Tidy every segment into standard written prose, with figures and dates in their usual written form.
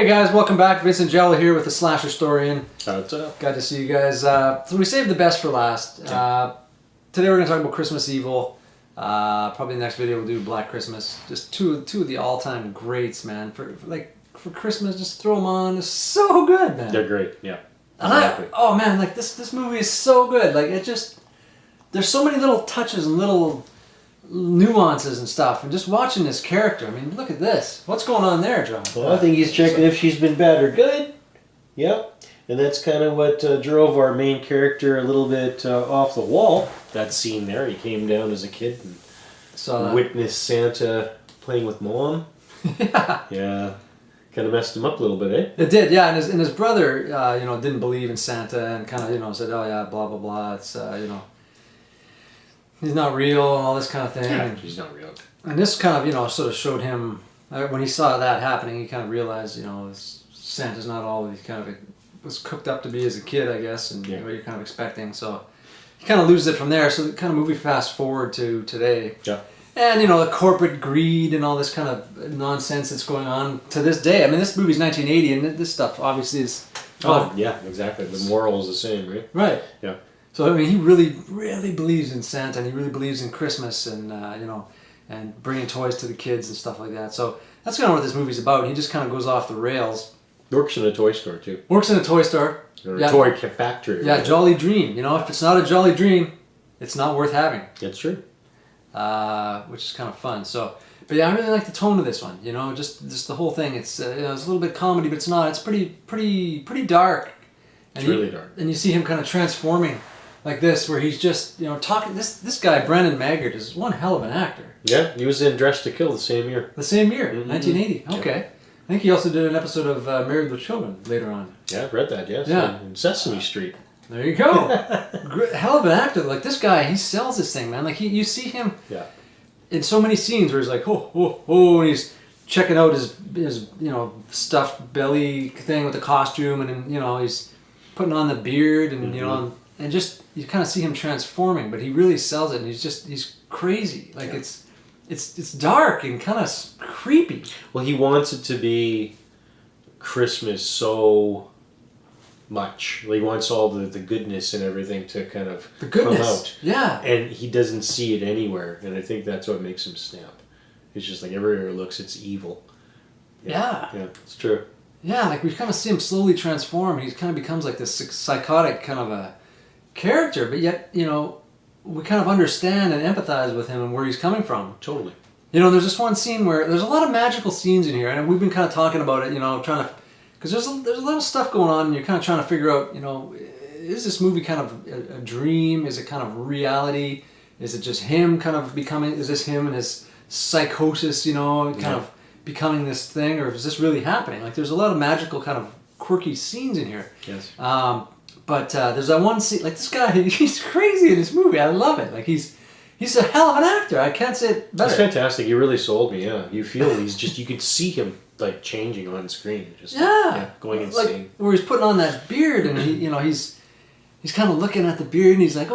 Hey guys, welcome back. Vincent Giallo here with the Slasher Historian. What's up? Glad to see you guys. So we saved the best for last. Today we're going to talk about Christmas Evil. Probably the next video we'll do Black Christmas. Just two of the all-time greats, man. For Christmas, just throw them on. It's so good, man. They're great, yeah. Exactly. Oh man, like this movie is so good. Like it just, there's so many little touches and little nuances and stuff, and just watching this character, I mean, look at this. What's going on there, John? Well, I think he's checking if she's been bad or good. Yep. And that's kind of what drove our main character a little bit off the wall. That scene there, he came down as a kid and witnessed Santa playing with Mom. Yeah. Yeah. Kind of messed him up a little bit, eh? It did, yeah. And his brother, didn't believe in Santa and kind of, said, oh yeah, blah, blah, blah. It's, he's not real and all this kind of thing. Yeah, he's not real. And this kind of, sort of showed him, when he saw that happening, he kind of realized, Santa's not all he kind of was cooked up to be as a kid, I guess, and what you're kind of expecting. So he kind of loses it from there. So the kind of movie fast forward to today. Yeah. And, the corporate greed and all this kind of nonsense that's going on to this day. I mean, this movie's 1980, and this stuff obviously is... Oh, yeah, exactly. The moral is the same, right? Right. Yeah. So, I mean, he really, really believes in Santa, and he really believes in Christmas and, and bringing toys to the kids and stuff like that. So that's kind of what this movie's about. He just kind of goes off the rails. Works in a toy store, too. Works in a toy store. Or a toy factory. Yeah, Jolly Dream. If it's not a Jolly Dream, it's not worth having. That's true. Which is kind of fun. So, but yeah, I really like the tone of this one. Just the whole thing. It's it's a little bit comedy, but it's not. It's pretty dark. And It's really dark. And you see him kind of transforming like this, where he's just talking. This guy Brennan Maggart is one hell of an actor. Yeah, he was in Dressed to Kill the same year. The same year, Mm-hmm. 1980. Okay. Yeah. I think he also did an episode of Married with Children later on. Yeah, I've read that. Yes. Yeah. In Sesame Street. There you go. Hell of an actor. Like this guy, he sells this thing, man. Like you see him in so many scenes where he's like, and he's checking out his stuffed belly thing with the costume, and then he's putting on the beard, and and just you kind of see him transforming, but he really sells it, and he's crazy. Like it's dark and kind of creepy. Well, he wants it to be Christmas so much. He wants all the goodness and everything to kind of come out. Yeah. And he doesn't see it anywhere, and I think that's what makes him snap. It's just like everywhere he looks, it's evil. Yeah. Yeah, it's true. Yeah, like we kind of see him slowly transform. He kind of becomes like this psychotic kind of a character, but yet, we kind of understand and empathize with him and where he's coming from. Totally. There's this one scene where there's a lot of magical scenes in here, and we've been kind of talking about it, trying to, because there's a lot of stuff going on, and you're kind of trying to figure out, is this movie kind of a dream? Is it kind of reality? Is it just him kind of becoming, is this him and his psychosis, kind of becoming this thing, or is this really happening? Like there's a lot of magical kind of quirky scenes in here. Yes. But there's that one scene, like this guy, he's crazy in this movie. I love it. Like he's a hell of an actor. I can't say it better. He's fantastic. He really sold me. Yeah, you feel you could see him like changing on screen. Just going insane. Like where he's putting on that beard, and he's kind of looking at the beard, and he's like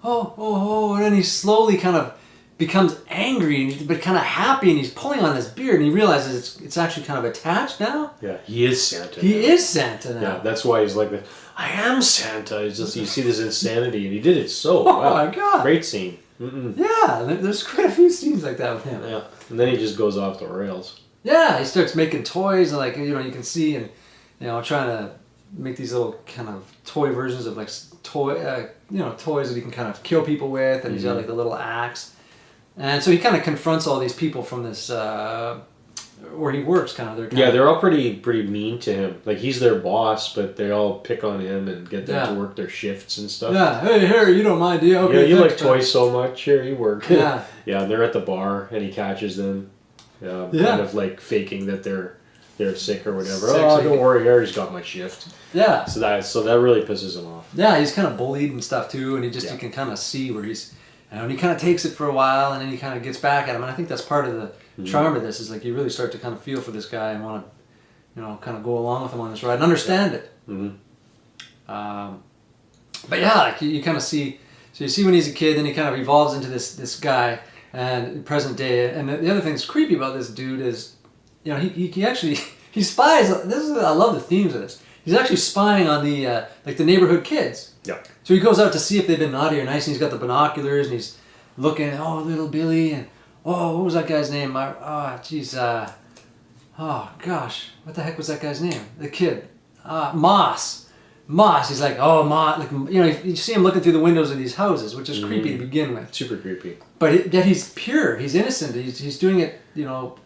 and then he slowly kind of becomes angry, but kind of happy, and he's pulling on this beard, and he realizes it's actually kind of attached now. Yeah, he is Santa. He is Santa now. Yeah, that's why he's like, I am Santa. It's just, you see this insanity, and he did it so well. Oh my God. Great scene. Yeah, there's quite a few scenes like that with him. Yeah, and then he just goes off the rails. Yeah, he starts making toys, and you can see, and trying to make these little kind of toy versions of toys that he can kind of kill people with, and he's got like the little axe. And so he kind of confronts all these people from this, where he works, They're all pretty mean to him. Like, he's their boss, but they all pick on him and get them to work their shifts and stuff. Yeah, hey, here, you don't mind, do you? Okay, you like toys so much. Here, you work. Yeah. Yeah, they're at the bar, and he catches them, kind of like faking that they're sick or whatever. Don't worry, Harry's got my shift. Yeah. So that really pisses him off. Yeah, he's kind of bullied and stuff too, and you can kind of see where he's... And he kind of takes it for a while, and then he kind of gets back at him. And I think that's part of the charm of this, is like you really start to kind of feel for this guy and want to, kind of go along with him on this ride and understand it. Mm-hmm. But yeah, like you kind of see, so you see when he's a kid, then he kind of evolves into this guy, and in present day. And the other thing that's creepy about this dude is, he actually he spies. I love the themes of this. He's actually spying on the like the neighborhood kids. Yeah. So he goes out to see if they've been naughty or nice, and he's got the binoculars, and he's looking. Oh, little Billy, and what was that guy's name? Oh gosh, what the heck was that guy's name? The kid, Moss. Moss. He's like, oh, Moss. Like, you see him looking through the windows of these houses, which is creepy to begin with. Super creepy. But yet he's pure. He's innocent. He's doing it,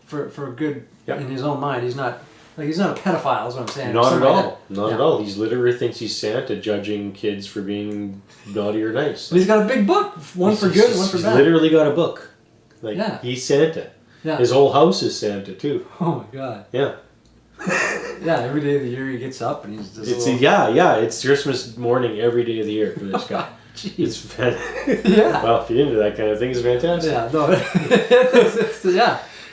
for good in his own mind. He's not a pedophile. Is what I'm saying. Not at all. Not at all. He's literally thinks he's Santa, judging kids for being naughty or nice. But he's got a big book. One for good, one for bad. He's literally got a book. He's Santa. Yeah. His whole house is Santa too. Oh my God. Yeah. Yeah, every day of the year he gets up and he's just it's Christmas morning every day of the year for this guy. It's yeah. Well, if you're into that kind of thing, it's fantastic. Yeah, no,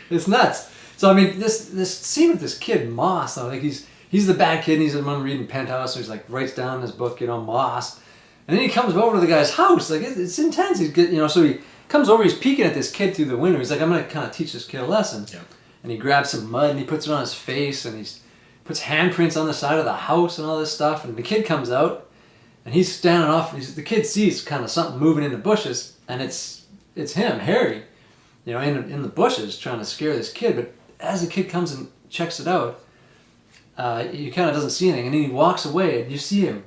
it's nuts. So I mean, this scene with this kid Moss, though, like he's the bad kid, and he's the one reading Penthouse, so he's like writes down in his book, Moss, and then he comes over to the guy's house, like it's intense. He's good, so he comes over, he's peeking at this kid through the window. He's like, I'm gonna kind of teach this kid a lesson. Yeah. And he grabs some mud and he puts it on his face, and he puts handprints on the side of the house and all this stuff. And the kid comes out, and he's standing off. The kid sees kind of something moving in the bushes, and it's him, Harry, in the bushes trying to scare this kid. But as the kid comes and checks it out, he kind of doesn't see anything, and then he walks away, and you see him.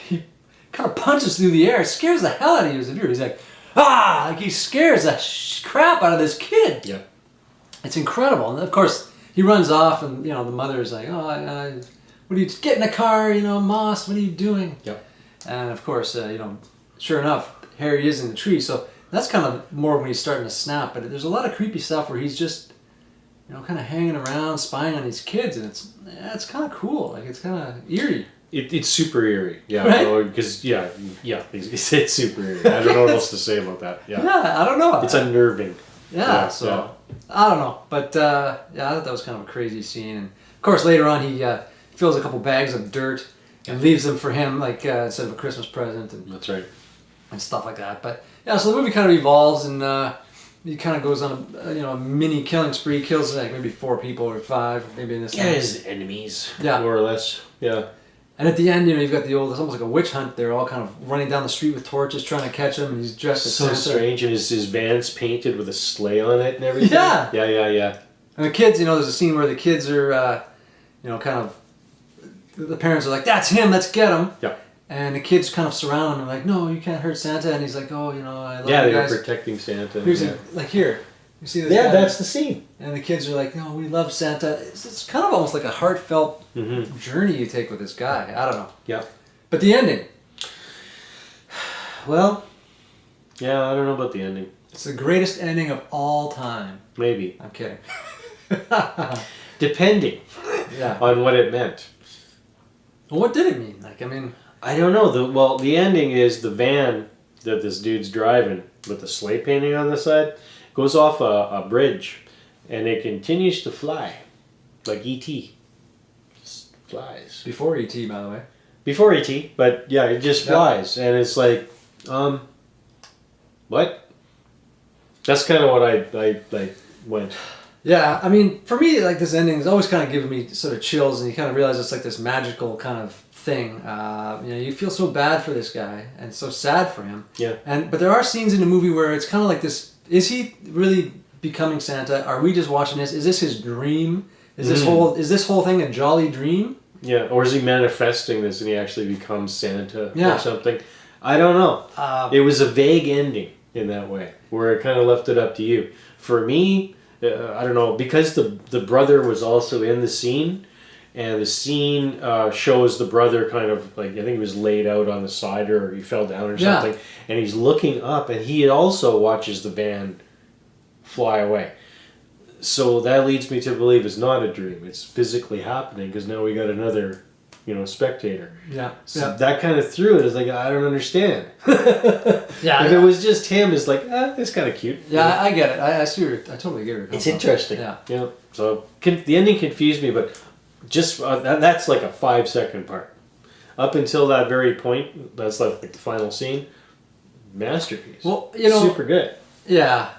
He kind of punches through the air, scares the hell out of you as a viewer. He's like, like he scares the crap out of this kid. Yeah. It's incredible. And of course, he runs off, and the mother's like, what are you, get in the car, Moss, what are you doing? Yep. And of course, sure enough, Harry is in the tree. So that's kind of more when he's starting to snap. But there's a lot of creepy stuff where he's just, kind of hanging around, spying on these kids, and it's kind of cool. Like, it's kind of eerie. It's super eerie, yeah. Right? Because it's super eerie. I don't know what else to say about that. Yeah. Yeah, I don't know. It's unnerving. Yeah. I don't know, but I thought that was kind of a crazy scene. And of course, later on, he fills a couple bags of dirt and leaves them for him, like instead of a Christmas present. And that's right. And stuff like that. But yeah, so the movie kind of evolves, and he kind of goes on a mini killing spree, kills like maybe 4 people or 5, maybe in this. Yeah, his enemies. Yeah, more or less. Yeah. And at the end, you've got it's almost like a witch hunt. They're all kind of running down the street with torches trying to catch him, and he's dressed as Santa. So strange, and his van's painted with a sleigh on it and everything. Yeah. Yeah. And the kids, there's a scene where the kids are, kind of, the parents are like, that's him, let's get him. Yeah. And the kids kind of surround him and like, no, you can't hurt Santa. And he's like, oh, I love you they guys. were protecting Santa. Here's here. You see this? Yeah, that's the scene. And the kids are like, no, we love Santa. It's kind of almost like a heartfelt journey you take with this guy. I don't know. Yeah. But the ending. Well, yeah, I don't know about the ending. It's the greatest ending of all time. Maybe. I'm kidding. Depending on what it meant. Well, what did it mean? I don't know. The ending is the van that this dude's driving with the sleigh painting on the side goes off a bridge, and it continues to fly, like E.T. Just flies. Before E.T., by the way. Before E.T., but yeah, it just flies, and it's like, what? That's kind of what I went. Yeah, for me, like, this ending is always kind of giving me sort of chills, and you kind of realize it's like this magical kind of thing. You feel so bad for this guy and so sad for him. Yeah. But there are scenes in the movie where it's kind of like this: is he really becoming Santa? Are we just watching this? Is this his dream? Is this whole thing a jolly dream? Yeah, or is he manifesting this and he actually becomes Santa or something? I don't know. It was a vague ending in that way, where it kind of left it up to you. For me, I don't know, because the brother was also in the scene, and the scene shows the brother kind of like, I think he was laid out on the side or he fell down or something, and he's looking up, and he also watches the van fly away. So that leads me to believe it's not a dream; it's physically happening, because now we got another, spectator. Yeah. So that kind of threw it. It's like, I don't understand. Yeah. If it was just him, it's like, it's kind of cute. Yeah, I get it. I totally get it. It's interesting. Yeah. So the ending confused me, but just that's like a 5-second part. Up until that very point, that's like the final scene. Masterpiece. Well, super good. Yeah.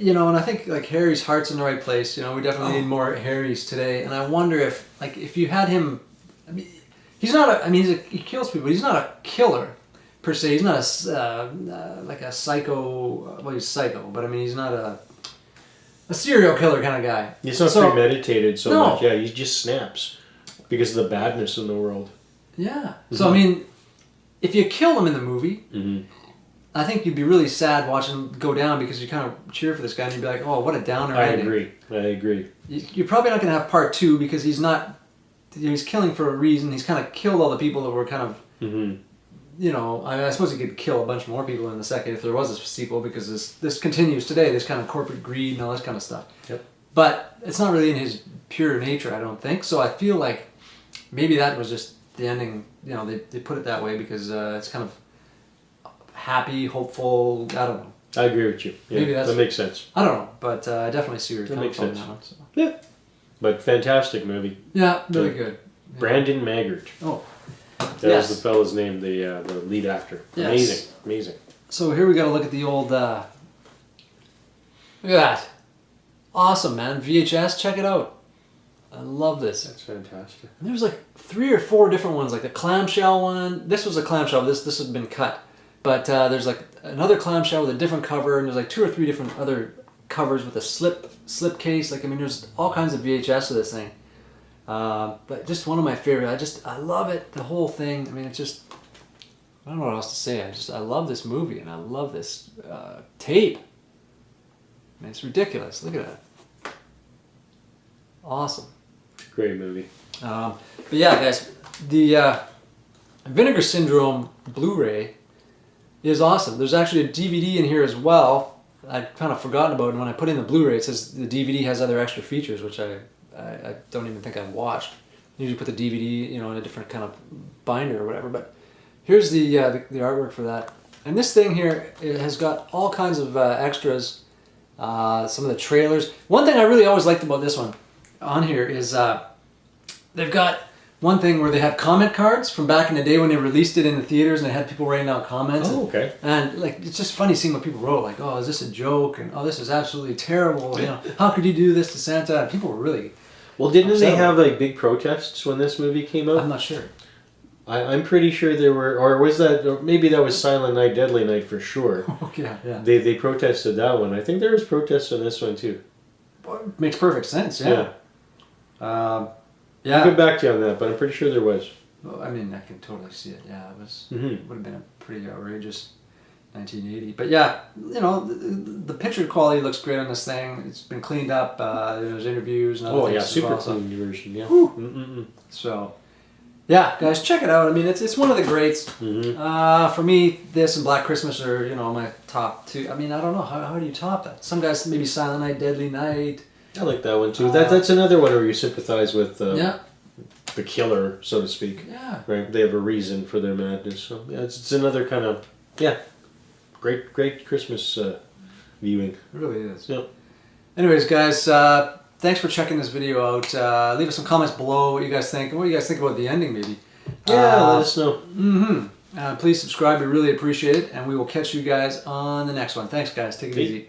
you know, and I think like Harry's heart's in the right place. You know, we definitely need more Harrys today. And I wonder if you had him, I mean, he's not he kills people. But he's not a killer per se. He's not like a psycho. Well, he's psycho, but I mean, he's not a serial killer kind of guy. He's not premeditated so much. Yeah, he just snaps because of the badness in the world. Yeah. Mm-hmm. So I mean, if you kill him in the movie. Mm-hmm. I think you'd be really sad watching him go down because you kind of cheer for this guy and you'd be like, oh, what a downer ending. I agree. You're probably not going to have part 2 because he's killing for a reason. He's kind of killed all the people that were kind of, you know, I suppose he could kill a bunch more people in the second if there was a sequel because this continues today, this kind of corporate greed and all this kind of stuff. Yep. But it's not really in his pure nature, I don't think. So I feel like maybe that was just the ending, you know, they put it that way because it's kind of happy, hopeful. I don't know. I agree with you. Yeah, maybe that makes sense. I don't know, but I definitely see where you're coming from now. So. Yeah, but fantastic movie. Yeah, really good. Yeah. Brandon Maggart. Oh, that was the fella's name, the lead actor. Yes. Amazing. So here we got to look at the old. Look at that. Awesome, man. VHS. Check it out. I love this. That's fantastic. And there's like 3 or 4 different ones, like the clamshell one. This was a clamshell. This has been cut. But there's like another clamshell with a different cover, and there's like 2 or 3 different other covers with a slip case. Like, I mean, there's all kinds of VHS of this thing. But just one of my favorite. I love it, the whole thing. I mean, it's just, I don't know what else to say. I love this movie, and I love this tape. I mean, it's ridiculous. Look at that. Awesome. Great movie. But yeah, guys, the Vinegar Syndrome Blu-ray is awesome. There's actually a DVD in here as well. I'd kind of forgotten about it. When I put in the Blu-ray, it says the DVD has other extra features, which I don't even think I've watched. I usually put the DVD, you know, in a different kind of binder or whatever. But here's the artwork for that. And this thing here, it has got all kinds of extras. Some of the trailers. One thing I really always liked about this one on here is they've got one thing where they have comment cards from back in the day when they released it in the theaters, and they had people writing down comments. Oh, okay. And like, it's just funny seeing what people wrote, like, "Oh, is this a joke?" and "Oh, this is absolutely terrible." You know, "How could you do this to Santa?" And people were really didn't they have like big protests when this movie came out? I'm not sure. I'm pretty sure there were, or maybe that was Silent Night, Deadly Night for sure. Okay, yeah. They protested that one. I think there was protests on this one too. Well, makes perfect sense. Yeah. I'll get back to you on that, but I'm pretty sure there was. Well, I mean, I can totally see it. Yeah, it was. Would have been a pretty outrageous 1980. But yeah, you know, the picture quality looks great on this thing. It's been cleaned up. There's interviews and other things. Super clean version. Yeah. So, yeah, guys, check it out. I mean, it's one of the greats. For me, this and Black Christmas are, you know, my top 2. I mean, I don't know how do you top that? Some guys maybe Silent Night, Deadly Night. I like that one too. That's another one where you sympathize with the killer, so to speak. Yeah. Right. They have a reason for their madness. So yeah, it's another kind of great Christmas viewing. It really is. Yeah. Anyways, guys, thanks for checking this video out. Leave us some comments below what you guys think, and what you guys think about the ending, maybe. Yeah, let us know. Please subscribe. We really appreciate it, and we will catch you guys on the next one. Thanks, guys. Take it easy.